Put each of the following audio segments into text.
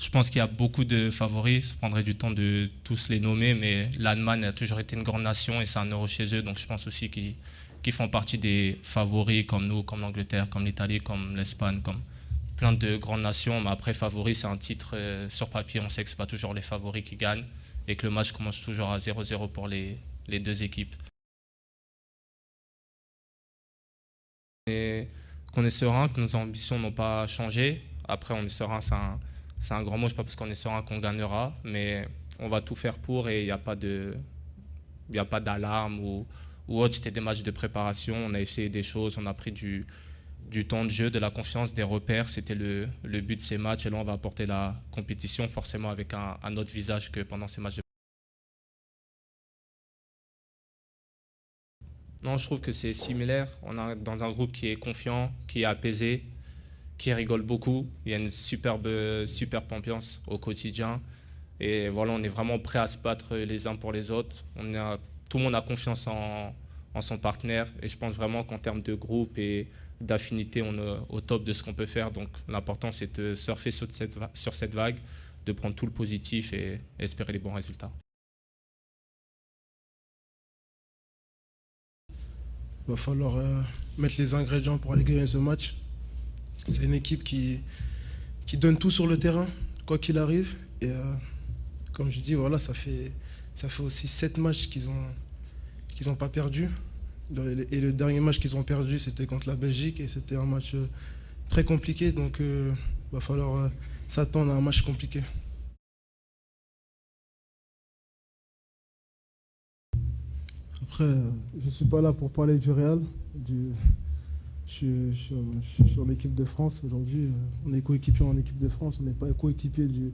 Je pense qu'il y a beaucoup de favoris. Ça prendrait du temps de tous les nommer, mais l'Allemagne a toujours été une grande nation et c'est un euro chez eux. Donc je pense aussi qu'ils font partie des favoris comme nous, comme l'Angleterre, comme l'Italie, comme l'Espagne, comme plein de grandes nations. Mais après, favoris, c'est un titre sur papier. On sait que ce n'est pas toujours les favoris qui gagnent et que le match commence toujours à 0-0 pour les deux équipes. Et qu'on est serein, que nos ambitions n'ont pas changé. Après, on est serein, c'est un grand mot, je ne sais pas parce qu'on est serein qu'on gagnera, mais on va tout faire pour et il n'y a pas d'alarme ou autre. C'était des matchs de préparation, on a essayé des choses, on a pris du temps de jeu, de la confiance, des repères. C'était le but de ces matchs et là, on va apporter la compétition forcément avec un autre visage que pendant ces matchs de. Non, je trouve que c'est similaire. On est dans un groupe qui est confiant, qui est apaisé, qui rigole beaucoup. Il y a une superbe ambiance au quotidien. Et voilà, on est vraiment prêt à se battre les uns pour les autres. Tout le monde a confiance en son partenaire. Et je pense vraiment qu'en termes de groupe et d'affinité, on est au top de ce qu'on peut faire. Donc l'important, c'est de surfer sur cette vague, de prendre tout le positif et espérer les bons résultats. Il va falloir mettre les ingrédients pour aller gagner ce match. C'est une équipe qui donne tout sur le terrain, quoi qu'il arrive. Et comme je dis, voilà, ça fait aussi 7 matchs qu'ils ont pas perdu. Et le dernier match qu'ils ont perdu, c'était contre la Belgique. Et c'était un match très compliqué. Donc il va falloir s'attendre à un match compliqué. Après, je ne suis pas là pour parler du Real. Je suis sur l'équipe de France. Aujourd'hui, on est coéquipier en équipe de France. On n'est pas coéquipier du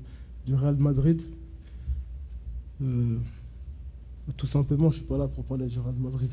Real Madrid. Tout simplement, je ne suis pas là pour parler du Real Madrid.